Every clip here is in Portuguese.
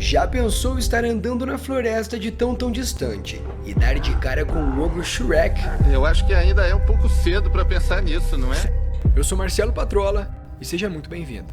Já pensou estar andando na floresta de tão distante e dar de cara com o ogro Shrek? Eu acho que ainda é um pouco cedo pra pensar nisso, não é? Eu sou Marcelo Patrola e seja muito bem-vindo.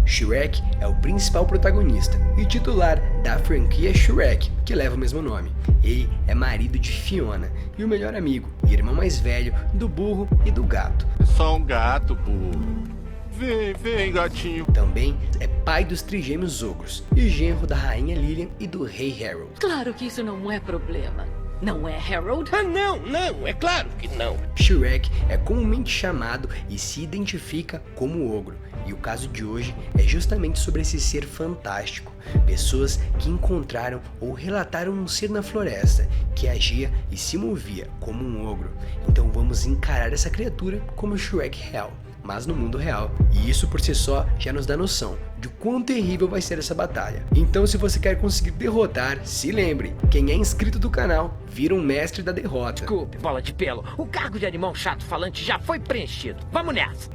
Shrek é o principal protagonista e titular da franquia Shrek, que leva o mesmo nome. Ele é marido de Fiona e o melhor amigo e irmão mais velho do burro e do gato. É só um gato, burro. Vem, gatinho. Também é pai dos trigêmeos ogros e genro da rainha Lilian e do rei Harold. Claro que isso não é problema. Não é, Harold? Ah, não, é claro que não. Shrek é comumente chamado e se identifica como ogro. E o caso de hoje é justamente sobre esse ser fantástico. Pessoas que encontraram ou relataram um ser na floresta que agia e se movia como um ogro. Então vamos encarar essa criatura como o Shrek real, mas no mundo real. E isso por si só já nos dá noção de quão terrível vai ser essa batalha. Então se você quer conseguir derrotar, se lembre, quem é inscrito do canal vira um mestre da derrota. Desculpe, bola de pelo, o cargo de animal chato falante já foi preenchido. Vamos nessa!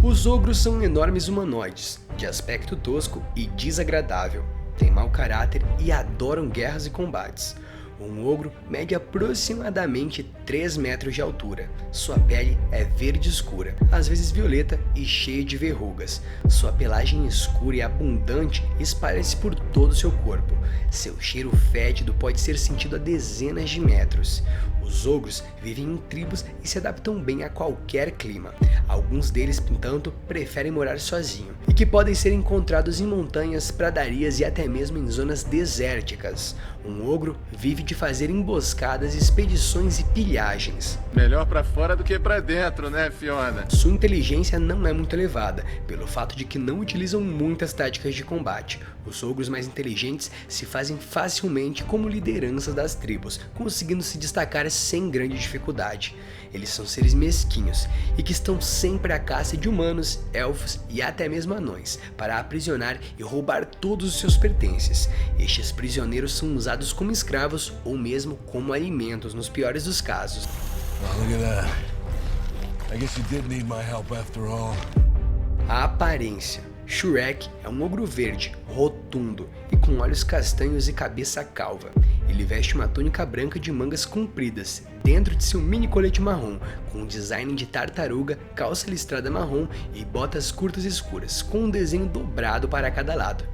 Os ogros são enormes humanoides, de aspecto tosco e desagradável. Têm mau caráter e adoram guerras e combates. Um ogro mede aproximadamente 3 metros de altura. Sua pele é verde escura, às vezes violeta e cheia de verrugas. Sua pelagem escura e abundante espalha-se por todo o seu corpo. Seu cheiro fétido pode ser sentido a dezenas de metros. Os ogros vivem em tribos e se adaptam bem a qualquer clima. Alguns deles, entanto, preferem morar sozinhos e que podem ser encontrados em montanhas, pradarias e até mesmo em zonas desérticas. Um ogro vive de fazer emboscadas, expedições e pilhagens. Melhor pra fora do que pra dentro, né, Fiona? Sua inteligência não é muito elevada, pelo fato de que não utilizam muitas táticas de combate. Os ogros mais inteligentes se fazem facilmente como lideranças das tribos, conseguindo se destacar sem grande dificuldade. Eles são seres mesquinhos e que estão sempre à caça de humanos, elfos e até mesmo anões, para aprisionar e roubar todos os seus pertences. Estes prisioneiros são usados como escravos ou mesmo como alimentos nos piores dos casos. A aparência. Shrek é um ogro verde, rotundo e com olhos castanhos e cabeça calva. Ele veste uma túnica branca de mangas compridas, dentro de seu mini colete marrom, com um design de tartaruga, calça listrada marrom e botas curtas escuras, com um desenho dobrado para cada lado.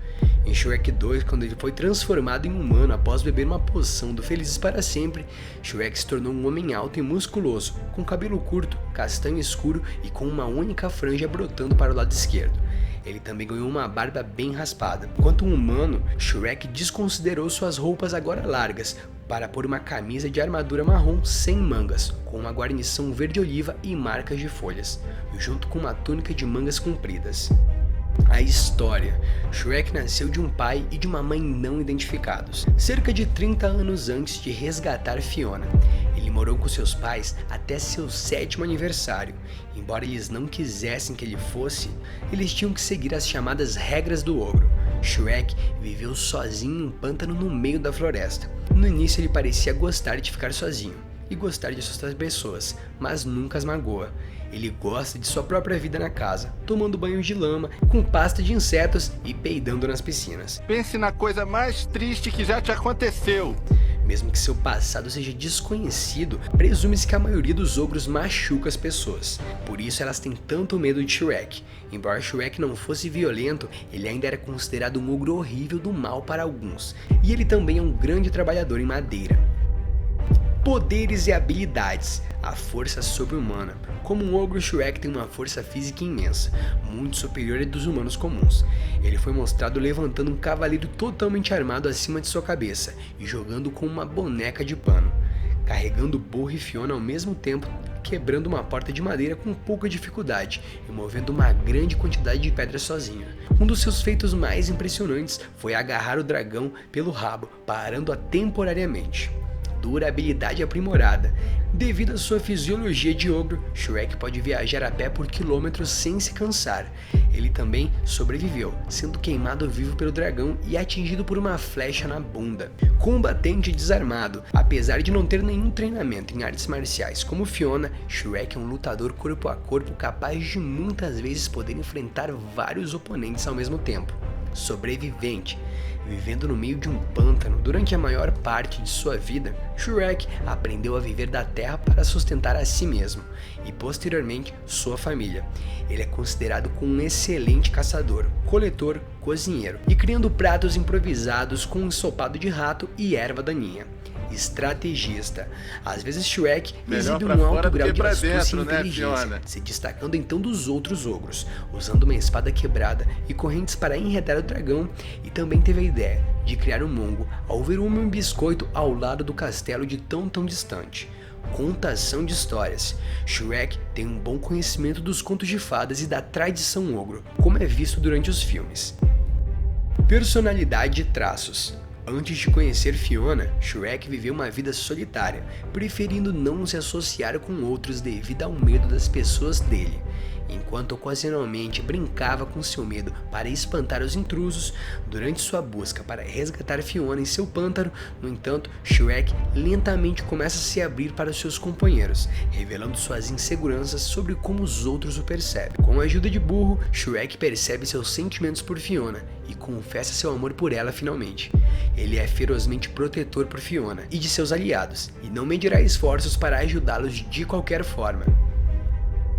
Em Shrek 2, quando ele foi transformado em humano após beber uma poção do Felizes para Sempre, Shrek se tornou um homem alto e musculoso, com cabelo curto, castanho escuro e com uma única franja brotando para o lado esquerdo. Ele também ganhou uma barba bem raspada. Quanto um humano, Shrek desconsiderou suas roupas agora largas, para pôr uma camisa de armadura marrom sem mangas, com uma guarnição verde-oliva e marcas de folhas, junto com uma túnica de mangas compridas. A história. Shrek nasceu de um pai e de uma mãe não identificados, cerca de 30 anos antes de resgatar Fiona. Ele morou com seus pais até seu 7º aniversário. Embora eles não quisessem que ele fosse, eles tinham que seguir as chamadas regras do ogro. Shrek viveu sozinho em um pântano no meio da floresta. No início ele parecia gostar de ficar sozinho e gostar de assustar pessoas, mas nunca as magoa. Ele gosta de sua própria vida na casa, tomando banho de lama, com pasta de insetos e peidando nas piscinas. Pense na coisa mais triste que já te aconteceu. Mesmo que seu passado seja desconhecido, presume-se que a maioria dos ogros machuca as pessoas. Por isso elas têm tanto medo de Shrek. Embora Shrek não fosse violento, ele ainda era considerado um ogro horrível do mal para alguns. E ele também é um grande trabalhador em madeira. Poderes e habilidades. A força sobre-humana. Como um ogro, Shrek tem uma força física imensa, muito superior à dos humanos comuns. Ele foi mostrado levantando um cavaleiro totalmente armado acima de sua cabeça e jogando com uma boneca de pano, carregando Burro e Fiona ao mesmo tempo, quebrando uma porta de madeira com pouca dificuldade e movendo uma grande quantidade de pedras sozinho. Um dos seus feitos mais impressionantes foi agarrar o dragão pelo rabo, parando-a temporariamente. Durabilidade aprimorada. Devido à sua fisiologia de ogro, Shrek pode viajar a pé por quilômetros sem se cansar. Ele também sobreviveu, sendo queimado vivo pelo dragão e atingido por uma flecha na bunda. Combatente desarmado. Apesar de não ter nenhum treinamento em artes marciais como Fiona, Shrek é um lutador corpo a corpo capaz de muitas vezes poder enfrentar vários oponentes ao mesmo tempo. Sobrevivente. Vivendo no meio de um pântano durante a maior parte de sua vida, Shrek aprendeu a viver da terra para sustentar a si mesmo e, posteriormente, sua família. Ele é considerado como um excelente caçador, coletor, cozinheiro e criando pratos improvisados com ensopado de rato e erva daninha. Estrategista. Às vezes Shrek exibe um alto grau de astúcia e inteligência, se destacando então dos outros ogros, usando uma espada quebrada e correntes para enredar o dragão, e também teve a ideia de criar um mongo ao ver um biscoito ao lado do castelo de tão distante. Contação de histórias. Shrek tem um bom conhecimento dos contos de fadas e da tradição ogro, como é visto durante os filmes. Personalidade e traços. Antes de conhecer Fiona, Shrek viveu uma vida solitária, preferindo não se associar com outros devido ao medo das pessoas dele. Enquanto ocasionalmente brincava com seu medo para espantar os intrusos, durante sua busca para resgatar Fiona em seu pântano, no entanto, Shrek lentamente começa a se abrir para seus companheiros, revelando suas inseguranças sobre como os outros o percebem. Com a ajuda de Burro, Shrek percebe seus sentimentos por Fiona e confessa seu amor por ela finalmente. Ele é ferozmente protetor por Fiona e de seus aliados, e não medirá esforços para ajudá-los de qualquer forma.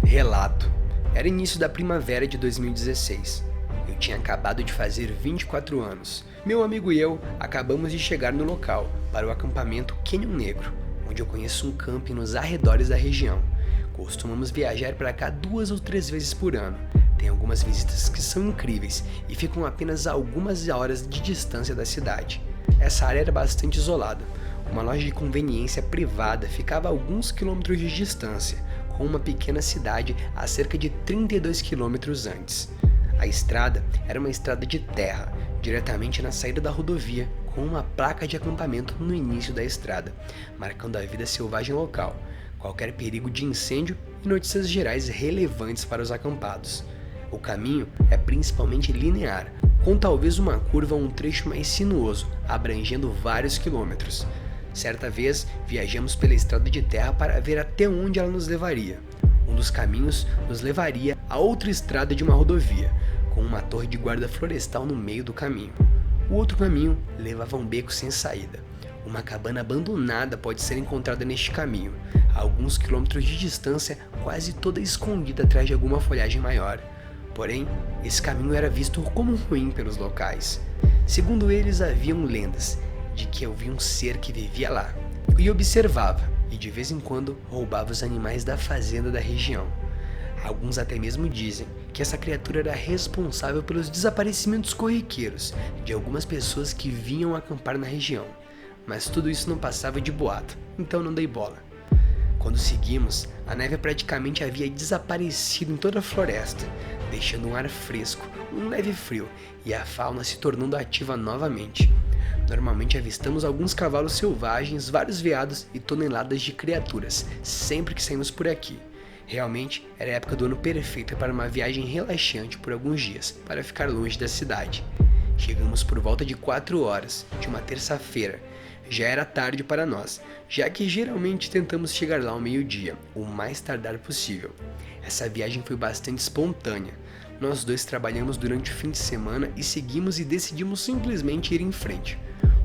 Relato. Era início da primavera de 2016. Eu tinha acabado de fazer 24 anos. Meu amigo e eu acabamos de chegar no local, para o acampamento Canyon Negro, onde eu conheço um camping nos arredores da região. Costumamos viajar para cá 2 ou 3 vezes por ano. Tem algumas visitas que são incríveis e ficam apenas a algumas horas de distância da cidade. Essa área era bastante isolada. Uma loja de conveniência privada ficava a alguns quilômetros de distância, com uma pequena cidade a cerca de 32 quilômetros antes. A estrada era uma estrada de terra, diretamente na saída da rodovia, com uma placa de acampamento no início da estrada, marcando a vida selvagem local, qualquer perigo de incêndio e notícias gerais relevantes para os acampados. O caminho é principalmente linear, com talvez uma curva ou um trecho mais sinuoso, abrangendo vários quilômetros. Certa vez, viajamos pela estrada de terra para ver até onde ela nos levaria. Um dos caminhos nos levaria a outra estrada de uma rodovia, com uma torre de guarda florestal no meio do caminho. O outro caminho levava a um beco sem saída. Uma cabana abandonada pode ser encontrada neste caminho, a alguns quilômetros de distância, quase toda escondida atrás de alguma folhagem maior. Porém, esse caminho era visto como ruim pelos locais. Segundo eles, haviam lendas de que eu vi um ser que vivia lá e observava, e de vez em quando roubava os animais da fazenda da região. Alguns até mesmo dizem que essa criatura era responsável pelos desaparecimentos corriqueiros de algumas pessoas que vinham acampar na região, mas tudo isso não passava de boato, então não dei bola. Quando seguimos, a neve praticamente havia desaparecido em toda a floresta, deixando um ar fresco, um leve frio e a fauna se tornando ativa novamente. Normalmente avistamos alguns cavalos selvagens, vários veados e toneladas de criaturas, sempre que saímos por aqui. Realmente era a época do ano perfeita para uma viagem relaxante por alguns dias, para ficar longe da cidade. Chegamos por volta de 4 horas, de uma terça-feira. Já era tarde para nós, já que geralmente tentamos chegar lá ao meio-dia, o mais tardar possível. Essa viagem foi bastante espontânea. Nós dois trabalhamos durante o fim de semana e seguimos e decidimos simplesmente ir em frente.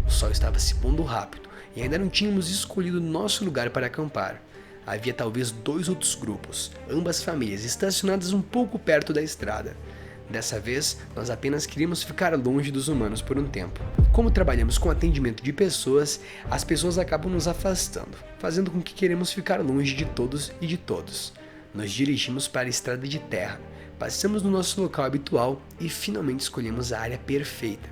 O sol estava se pondo rápido e ainda não tínhamos escolhido nosso lugar para acampar. Havia talvez 2 outros grupos, ambas famílias estacionadas um pouco perto da estrada. Dessa vez, nós apenas queríamos ficar longe dos humanos por um tempo. Como trabalhamos com atendimento de pessoas, as pessoas acabam nos afastando, fazendo com que queremos ficar longe de todos e de todos. Nos dirigimos para a estrada de terra, passamos no nosso local habitual e finalmente escolhemos a área perfeita.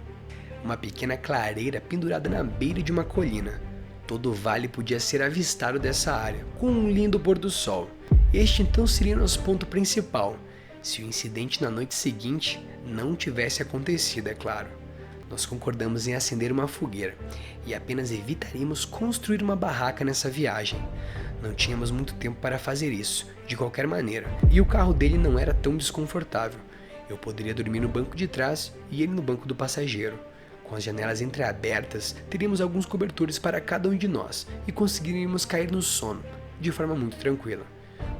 Uma pequena clareira pendurada na beira de uma colina. Todo o vale podia ser avistado dessa área, com um lindo pôr do sol. Este então seria nosso ponto principal, se o incidente na noite seguinte não tivesse acontecido, é claro. Nós concordamos em acender uma fogueira e apenas evitaríamos construir uma barraca nessa viagem. Não tínhamos muito tempo para fazer isso, de qualquer maneira, e o carro dele não era tão desconfortável. Eu poderia dormir no banco de trás e ele no banco do passageiro. Com as janelas entreabertas, teríamos alguns cobertores para cada um de nós e conseguiríamos cair no sono, de forma muito tranquila.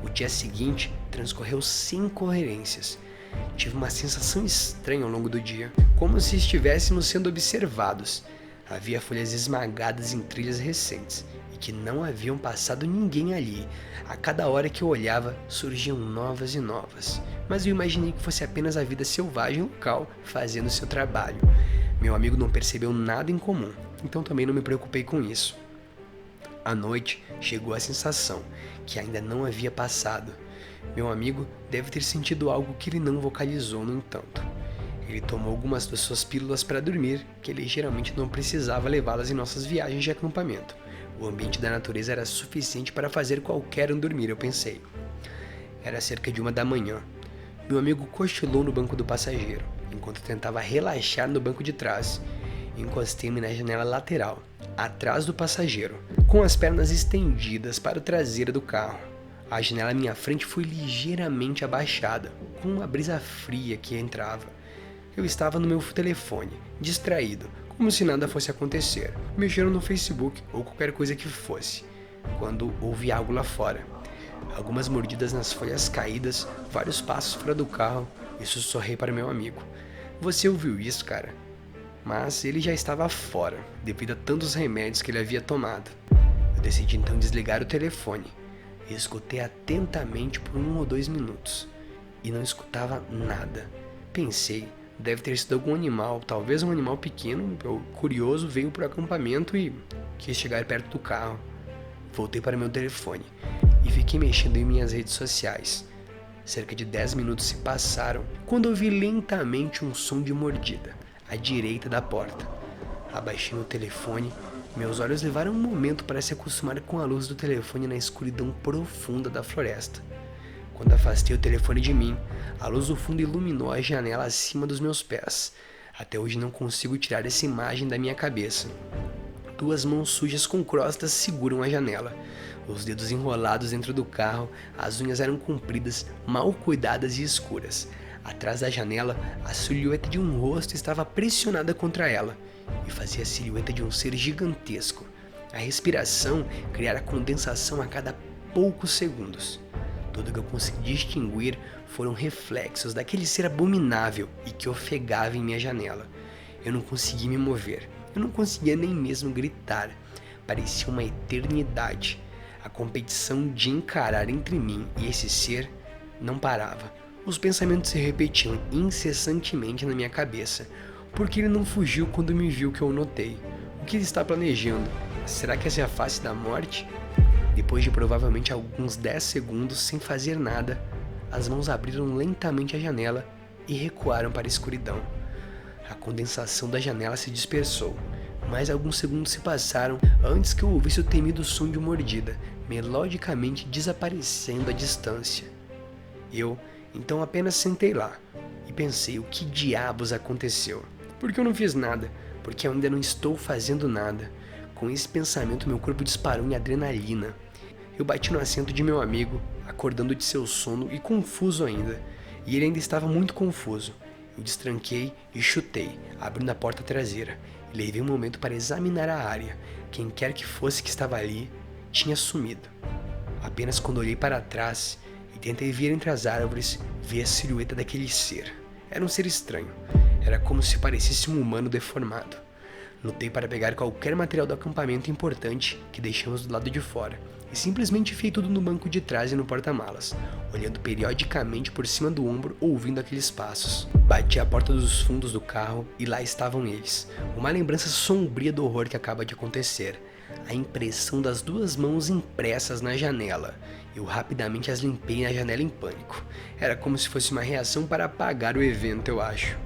O dia seguinte transcorreu sem incoerências. Tive uma sensação estranha ao longo do dia, como se estivéssemos sendo observados. Havia folhas esmagadas em trilhas recentes e que não haviam passado ninguém ali. A cada hora que eu olhava, surgiam novas e novas, mas eu imaginei que fosse apenas a vida selvagem local fazendo seu trabalho. Meu amigo não percebeu nada em comum, então também não me preocupei com isso. À noite, chegou a sensação que ainda não havia passado. Meu amigo deve ter sentido algo que ele não vocalizou, no entanto. Ele tomou algumas das suas pílulas para dormir, que ele geralmente não precisava levá-las em nossas viagens de acampamento. O ambiente da natureza era suficiente para fazer qualquer um dormir, eu pensei. Era cerca de 1 da manhã. Meu amigo cochilou no banco do passageiro, enquanto tentava relaxar no banco de trás. Encostei-me na janela lateral, atrás do passageiro, com as pernas estendidas para o traseiro do carro. A janela à minha frente foi ligeiramente abaixada, com uma brisa fria que entrava. Eu estava no meu telefone, distraído, como se nada fosse acontecer, mexendo no Facebook ou qualquer coisa que fosse, quando ouvi algo lá fora. Algumas mordidas nas folhas caídas, vários passos fora do carro e sussurrei para meu amigo. Você ouviu isso, cara? Mas ele já estava fora, devido a tantos remédios que ele havia tomado. Eu decidi então desligar o telefone. E escutei atentamente por 1 ou 2 minutos. E não escutava nada. Pensei, deve ter sido algum animal, talvez um animal pequeno ou curioso veio para o acampamento e quis chegar perto do carro. Voltei para meu telefone e fiquei mexendo em minhas redes sociais. Cerca de 10 minutos se passaram quando ouvi lentamente um som de mordida, à direita da porta. Abaixei o telefone, meus olhos levaram um momento para se acostumar com a luz do telefone na escuridão profunda da floresta. Quando afastei o telefone de mim, a luz do fundo iluminou a janela acima dos meus pés. Até hoje não consigo tirar essa imagem da minha cabeça. 2 mãos sujas com crostas seguram a janela. Os dedos enrolados dentro do carro, as unhas eram compridas, mal cuidadas e escuras. Atrás da janela, a silhueta de um rosto estava pressionada contra ela e fazia a silhueta de um ser gigantesco. A respiração criara condensação a cada poucos segundos. Tudo que eu consegui distinguir foram reflexos daquele ser abominável e que ofegava em minha janela. Eu não conseguia me mover, eu não conseguia nem mesmo gritar. Parecia uma eternidade. A competição de encarar entre mim e esse ser não parava. Os pensamentos se repetiam incessantemente na minha cabeça. Por que ele não fugiu quando me viu que eu notei? O que ele está planejando? Será que essa é a face da morte? Depois de provavelmente alguns 10 segundos sem fazer nada, as mãos abriram lentamente a janela e recuaram para a escuridão. A condensação da janela se dispersou. Mais alguns segundos se passaram antes que eu ouvisse o temido som de mordida, melodicamente desaparecendo à distância. Eu, então, apenas sentei lá e pensei o que diabos aconteceu. Por que eu não fiz nada? Porque eu ainda não estou fazendo nada. Com esse pensamento, meu corpo disparou em adrenalina. Eu bati no assento de meu amigo, acordando de seu sono e confuso ainda. E ele ainda estava muito confuso. Eu destranquei e chutei, abrindo a porta traseira. E levei um momento para examinar a área. Quem quer que fosse que estava ali, tinha sumido. Apenas quando olhei para trás e tentei ver entre as árvores, vi a silhueta daquele ser. Era um ser estranho. Era como se parecesse um humano deformado. Lutei para pegar qualquer material do acampamento importante que deixamos do lado de fora e simplesmente enfiei tudo no banco de trás e no porta-malas, olhando periodicamente por cima do ombro, ouvindo aqueles passos. Bati a porta dos fundos do carro e lá estavam eles. Uma lembrança sombria do horror que acaba de acontecer. A impressão das 2 mãos impressas na janela. Eu rapidamente as limpei na janela em pânico. Era como se fosse uma reação para apagar o evento, eu acho.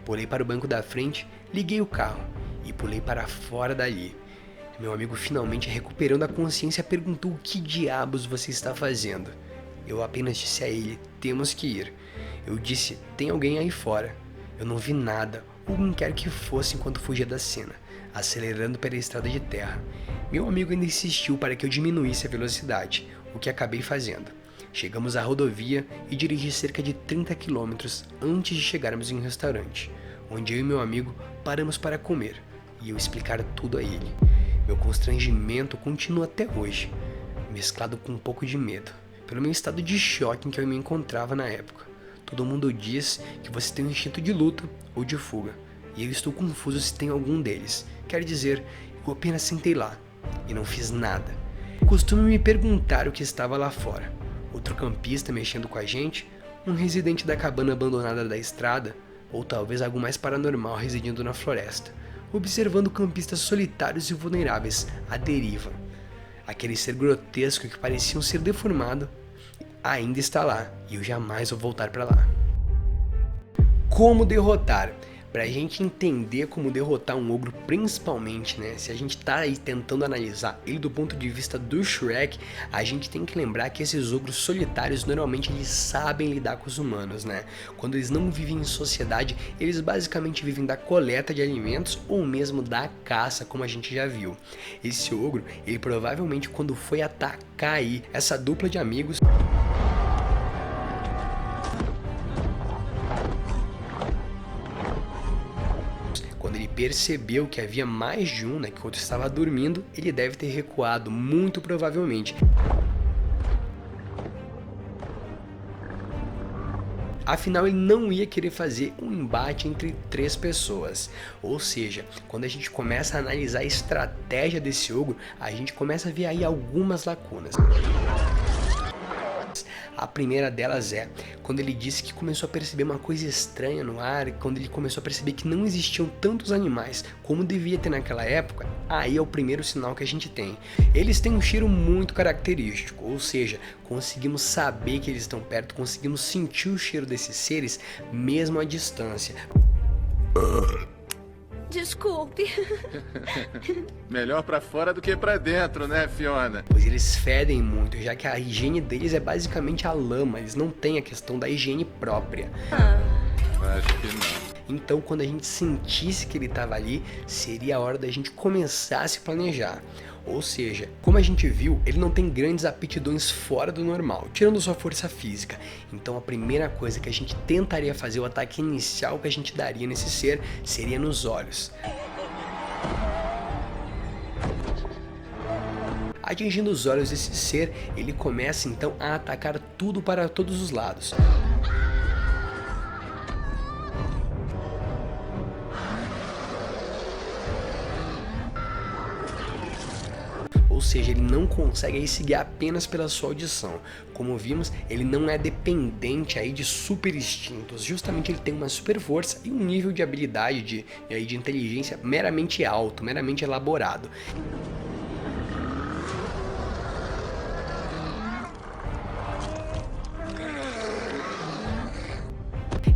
Pulei para o banco da frente, liguei o carro e pulei para fora dali. Meu amigo, finalmente recuperando a consciência, perguntou o que diabos você está fazendo. Eu apenas disse a ele, temos que ir. Eu disse, tem alguém aí fora. Eu não vi nada, ou quem quer que fosse enquanto fugia da cena, acelerando pela estrada de terra. Meu amigo ainda insistiu para que eu diminuísse a velocidade, o que acabei fazendo. Chegamos à rodovia e dirigi cerca de 30 km antes de chegarmos em um restaurante, onde eu e meu amigo paramos para comer, e eu explicar tudo a ele. Meu constrangimento continua até hoje, mesclado com um pouco de medo, pelo meu estado de choque em que eu me encontrava na época. Todo mundo diz que você tem um instinto de luta ou de fuga, e eu estou confuso se tem algum deles. Quer dizer, eu apenas sentei lá e não fiz nada. Costumo me perguntar o que estava lá fora. Outro campista mexendo com a gente? Um residente da cabana abandonada da estrada? Ou talvez algo mais paranormal residindo na floresta, observando campistas solitários e vulneráveis à deriva. Aquele ser grotesco que parecia um ser deformado ainda está lá, e eu jamais vou voltar para lá. Como derrotar? Pra gente entender como derrotar um ogro, principalmente, né, se a gente tá aí tentando analisar ele do ponto de vista do Shrek, a gente tem que lembrar que esses ogros solitários normalmente eles sabem lidar com os humanos, né? Quando eles não vivem em sociedade, eles basicamente vivem da coleta de alimentos ou mesmo da caça, como a gente já viu. Esse ogro, ele provavelmente quando foi atacar aí essa dupla de amigos, quando ele percebeu que havia mais de um, né, que o outro estava dormindo, ele deve ter recuado, muito provavelmente. Afinal, ele não ia querer fazer um embate entre 3 pessoas. Ou seja, quando a gente começa a analisar a estratégia desse ogro, a gente começa a ver aí algumas lacunas. A primeira delas é quando ele disse que começou a perceber uma coisa estranha no ar, quando ele começou a perceber que não existiam tantos animais como devia ter naquela época. Aí é o primeiro sinal que a gente tem. Eles têm um cheiro muito característico, ou seja, conseguimos saber que eles estão perto, conseguimos sentir o cheiro desses seres mesmo à distância. Desculpe. Melhor pra fora do que pra dentro, né, Fiona? Pois eles fedem muito, já que a higiene deles é basicamente a lama, eles não têm a questão da higiene própria. Acho que não. Então, quando a gente sentisse que ele estava ali, seria a hora da gente começar a se planejar. Ou seja, como a gente viu, ele não tem grandes aptidões fora do normal, tirando sua força física. Então a primeira coisa que a gente tentaria fazer, o ataque inicial que a gente daria nesse ser, seria nos olhos. Atingindo os olhos desse ser, ele começa então a atacar tudo para todos os lados. Ou seja, ele não consegue aí seguir apenas pela sua audição. Como vimos, ele não é dependente aí de super instintos. Justamente ele tem uma super força e um nível de habilidade de inteligência meramente alto, meramente elaborado.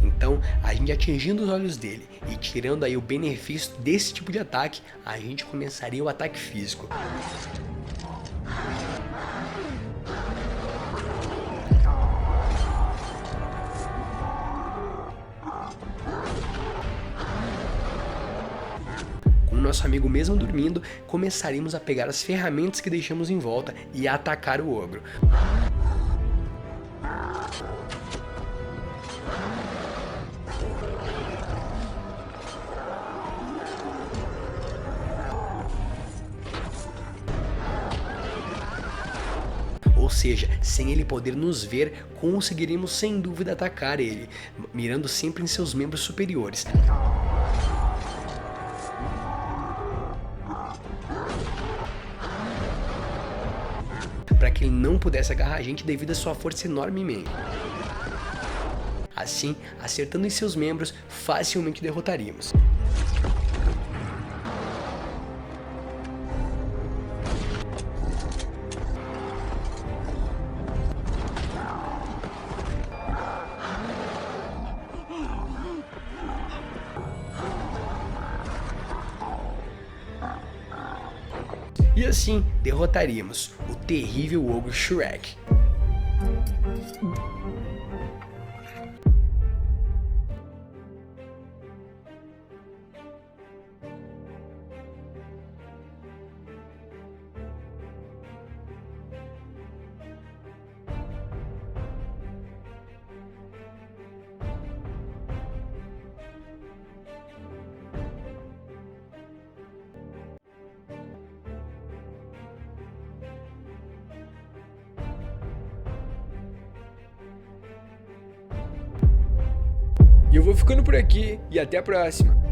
Então, a gente atingindo os olhos dele e tirando aí o benefício desse tipo de ataque, a gente começaria o ataque físico. Com o nosso amigo mesmo dormindo, começaríamos a pegar as ferramentas que deixamos em volta e a atacar o ogro. Ou seja, sem ele poder nos ver, conseguiríamos sem dúvida atacar ele, mirando sempre em seus membros superiores. Para que ele não pudesse agarrar a gente devido à sua força enormemente. Assim, acertando em seus membros, facilmente derrotaríamos. E assim derrotaríamos o terrível ogro Shrek. eu vou ficando por aqui e até a próxima.